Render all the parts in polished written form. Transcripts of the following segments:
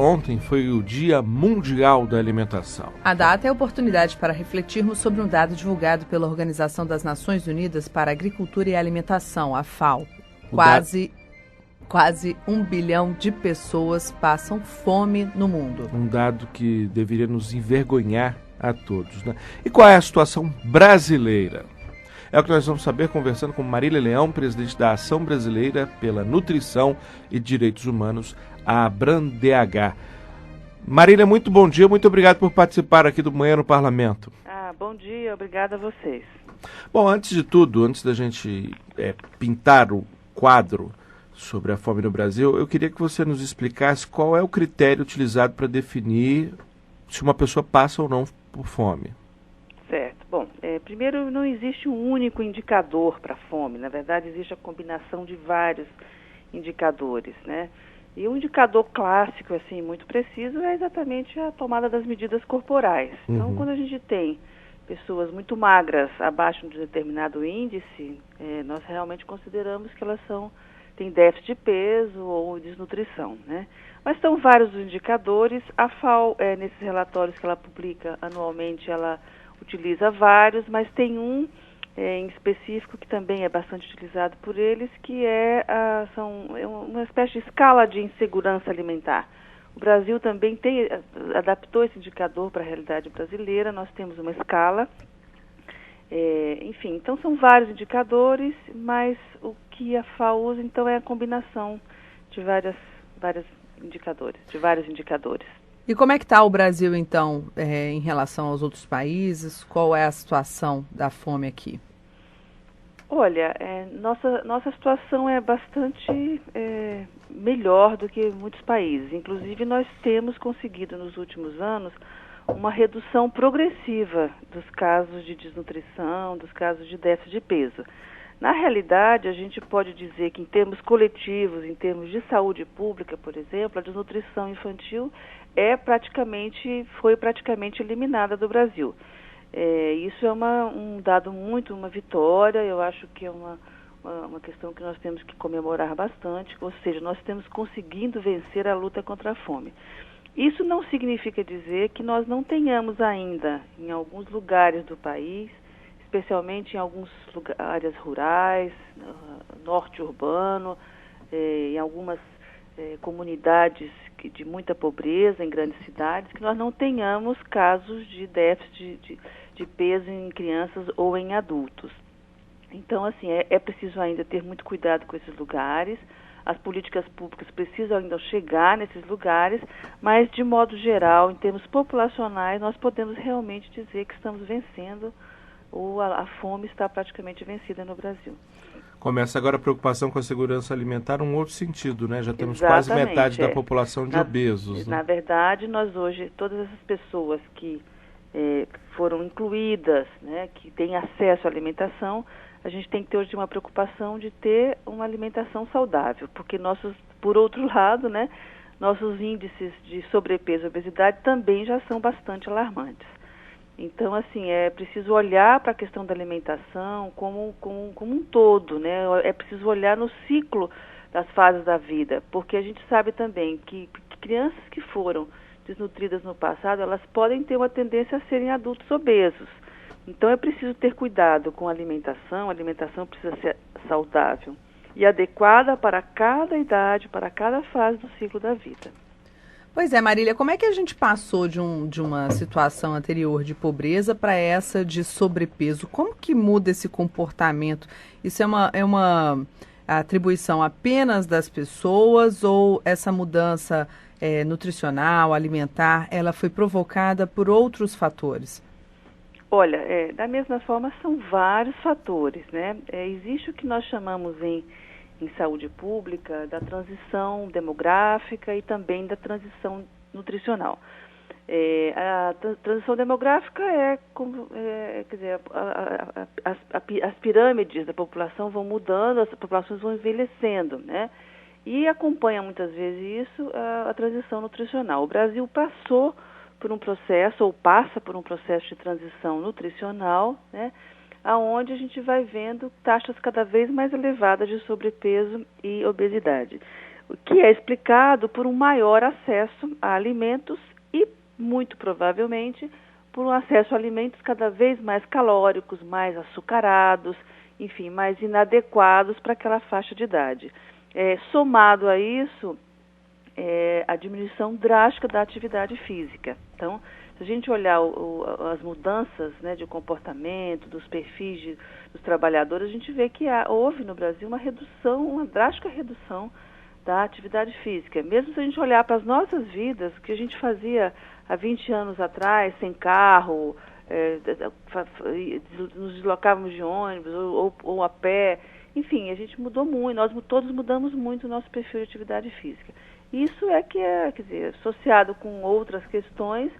ontem foi o Dia Mundial da Alimentação. A data é a oportunidade para refletirmos sobre um dado divulgado pela Organização das Nações Unidas para a Agricultura e Alimentação, a FAO. Quase 1 bilhão de pessoas passam fome no mundo. Um dado que deveria nos envergonhar a todos, né? E qual é a situação brasileira? É o que nós vamos saber conversando com Marília Leão, presidente da Ação Brasileira pela Nutrição e Direitos Humanos, a ABRAM-DH. Marília, muito bom dia, muito obrigado por participar aqui do Manhã no Parlamento. Bom dia, obrigada a vocês. Bom, antes de tudo, antes da gente pintar o quadro sobre a fome no Brasil, eu queria que você nos explicasse qual é o critério utilizado para definir se uma pessoa passa ou não por fome. Certo. Bom, primeiro, não existe um único indicador para a fome. Na verdade, existe a combinação de vários indicadores, né? E um indicador clássico, assim, muito preciso, é exatamente a tomada das medidas corporais. Então, quando a gente tem pessoas muito magras abaixo de um determinado índice, nós realmente consideramos que elas têm déficit de peso ou desnutrição, né? Mas são vários os indicadores. A FAO, nesses relatórios que ela publica anualmente, ela utiliza vários, mas tem um em específico que também é bastante utilizado por eles, que é uma espécie de escala de insegurança alimentar. O Brasil também adaptou esse indicador para a realidade brasileira. Nós temos uma escala, enfim, então são vários indicadores, mas o que a FAO usa, então, é a combinação de vários indicadores. E como é que está o Brasil, então, em relação aos outros países? Qual é a situação da fome aqui? Olha, nossa situação é bastante melhor do que muitos países. Inclusive, nós temos conseguido, nos últimos anos, uma redução progressiva dos casos de desnutrição, dos casos de déficit de peso. Na realidade, a gente pode dizer que, em termos coletivos, em termos de saúde pública, por exemplo, a desnutrição infantil foi praticamente eliminada do Brasil. Isso é um dado uma vitória. Eu acho que é uma questão que nós temos que comemorar bastante, ou seja, nós estamos conseguindo vencer a luta contra a fome. Isso não significa dizer que nós não tenhamos ainda, em alguns lugares do país, especialmente em algumas áreas rurais, norte urbano, em algumas comunidades de muita pobreza, em grandes cidades, que nós não tenhamos casos de déficit de peso em crianças ou em adultos. Então, assim, é preciso ainda ter muito cuidado com esses lugares. As políticas públicas precisam ainda chegar nesses lugares, mas, de modo geral, em termos populacionais, nós podemos realmente dizer que estamos vencendo, ou a fome está praticamente vencida no Brasil. Começa agora a preocupação com a segurança alimentar num outro sentido, né? Já temos quase metade da população de obesos. Na verdade, nós hoje, todas essas pessoas que foram incluídas, né, que têm acesso à alimentação, a gente tem que ter hoje uma preocupação de ter uma alimentação saudável, porque por outro lado, né, nossos índices de sobrepeso e obesidade também já são bastante alarmantes. Então, assim, é preciso olhar para a questão da alimentação como um todo, né? É preciso olhar no ciclo das fases da vida, porque a gente sabe também que crianças que foram desnutridas no passado, elas podem ter uma tendência a serem adultos obesos. Então, é preciso ter cuidado com a alimentação precisa ser saudável e adequada para cada idade, para cada fase do ciclo da vida. Pois é, Marília, como é que a gente passou de uma situação anterior de pobreza para essa de sobrepeso? Como que muda esse comportamento? Isso é uma atribuição apenas das pessoas ou essa mudança nutricional, alimentar, ela foi provocada por outros fatores? Olha, da mesma forma, são vários fatores, né? Existe o que nós chamamos em saúde pública, da transição demográfica e também da transição nutricional. A transição demográfica quer dizer, as pirâmides da população vão mudando, as populações vão envelhecendo, né? E acompanha muitas vezes isso a transição nutricional. O Brasil passou por um processo, ou passa por um processo de transição nutricional, né? Aonde a gente vai vendo taxas cada vez mais elevadas de sobrepeso e obesidade. o que é explicado por um maior acesso a alimentos e, muito provavelmente, por um acesso a alimentos cada vez mais calóricos, mais açucarados, enfim, mais inadequados para aquela faixa de idade. Somado a isso, a diminuição drástica da atividade física. Então, se a gente olhar as mudanças, né, de comportamento, dos perfis dos trabalhadores, a gente vê que houve no Brasil uma drástica redução da atividade física. Mesmo se a gente olhar para as nossas vidas, o que a gente fazia há 20 anos atrás, sem carro, nos deslocávamos de ônibus ou a pé, enfim, a gente mudou muito, nós todos mudamos muito o nosso perfil de atividade física. Isso quer dizer, associado com outras questões,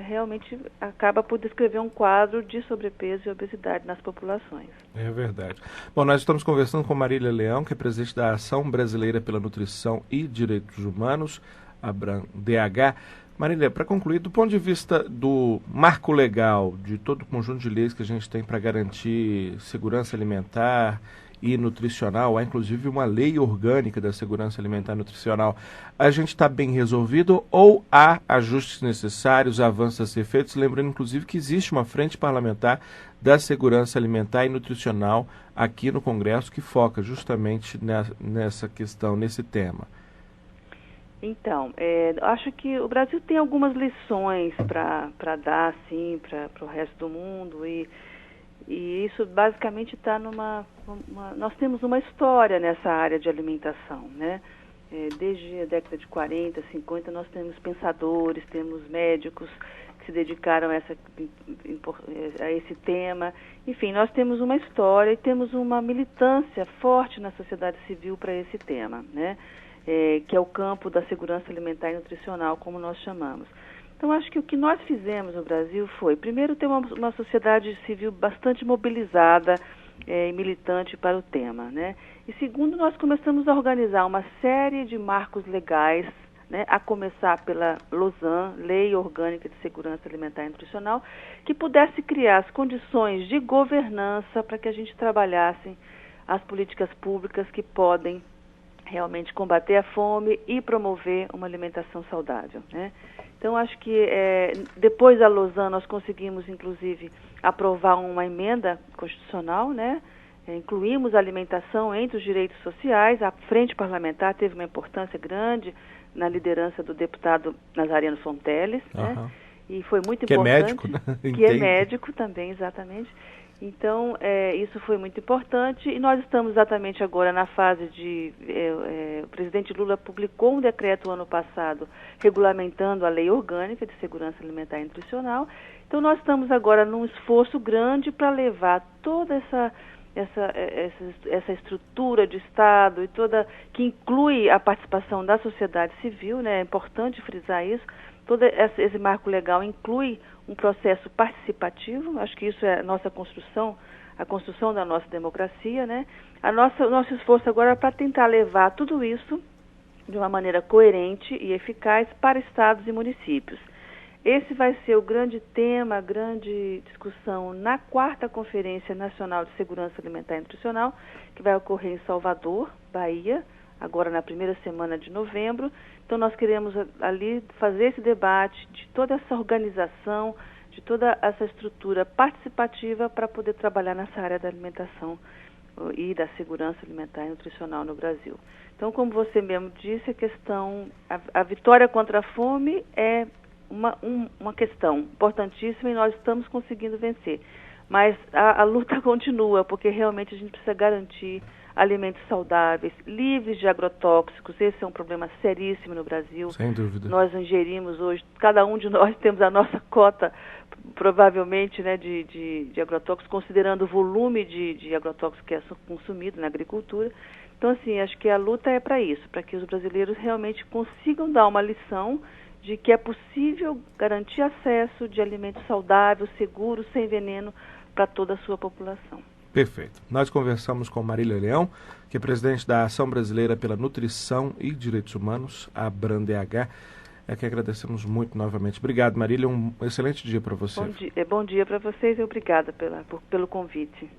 realmente acaba por descrever um quadro de sobrepeso e obesidade nas populações. É verdade. Bom, nós estamos conversando com Marília Leão, que é presidente da Ação Brasileira pela Nutrição e Direitos Humanos, ABRAM-DH. Marília, para concluir, do ponto de vista do marco legal, de todo o conjunto de leis que a gente tem para garantir segurança alimentar e nutricional, há inclusive uma lei orgânica da segurança alimentar e nutricional, a gente está bem resolvido ou há ajustes necessários, avanços a ser feitos? Lembrando, inclusive, que existe uma frente parlamentar da segurança alimentar e nutricional aqui no Congresso que foca justamente nessa questão, nesse tema. Então, acho que o Brasil tem algumas lições para dar, sim, para o resto do mundo e isso basicamente está nós temos uma história nessa área de alimentação, né? Desde a década de 40, 50, nós temos pensadores, temos médicos que se dedicaram a esse tema. Enfim, nós temos uma história e temos uma militância forte na sociedade civil para esse tema, né? Que é o campo da segurança alimentar e nutricional, como nós chamamos. Então, acho que o que nós fizemos no Brasil foi, primeiro, ter uma sociedade civil bastante mobilizada e militante para o tema, né? E segundo, nós começamos a organizar uma série de marcos legais, né? A começar pela LOSAN, Lei Orgânica de Segurança Alimentar e Nutricional, que pudesse criar as condições de governança para que a gente trabalhasse as políticas públicas que podem realmente combater a fome e promover uma alimentação saudável, né? Então, acho que depois da LOSAN nós conseguimos, inclusive, aprovar uma emenda constitucional, né? Incluímos a alimentação entre os direitos sociais. A frente parlamentar teve uma importância grande na liderança do deputado Nazariano Fonteles, né? E foi muito importante. Que é médico, né? Que é médico também, exatamente. Então, isso foi muito importante e nós estamos exatamente agora na fase de... o presidente Lula publicou um decreto ano passado regulamentando a Lei Orgânica de Segurança Alimentar e Nutricional. Então, nós estamos agora num esforço grande para levar toda essa estrutura de Estado e que inclui a participação da sociedade civil, né? É importante frisar isso. Todo esse marco legal inclui um processo participativo, acho que isso é a nossa construção, a construção da nossa democracia, né? O nosso esforço agora é para tentar levar tudo isso de uma maneira coerente e eficaz para estados e municípios. Esse vai ser o grande tema, a grande discussão na 4ª Conferência Nacional de Segurança Alimentar e Nutricional, que vai ocorrer em Salvador, Bahia, agora na primeira semana de novembro. Então, nós queremos ali fazer esse debate de toda essa organização, de toda essa estrutura participativa para poder trabalhar nessa área da alimentação e da segurança alimentar e nutricional no Brasil. Então, como você mesmo disse, a vitória contra a fome é uma questão importantíssima e nós estamos conseguindo vencer. Mas a luta continua, porque realmente a gente precisa garantir alimentos saudáveis, livres de agrotóxicos. Esse é um problema seríssimo no Brasil. Sem dúvida. Nós ingerimos hoje, cada um de nós temos a nossa cota, provavelmente, né, de agrotóxicos, considerando o volume de agrotóxicos que é consumido na agricultura. Então, assim, acho que a luta é para isso, para que os brasileiros realmente consigam dar uma lição de que é possível garantir acesso de alimentos saudáveis, seguros, sem veneno para toda a sua população. Perfeito. Nós conversamos com Marília Leão, que é presidente da Ação Brasileira pela Nutrição e Direitos Humanos, a ABRAM-DH. Que agradecemos muito novamente. Obrigado, Marília. Um excelente dia para você. Bom dia para vocês e obrigada pelo convite.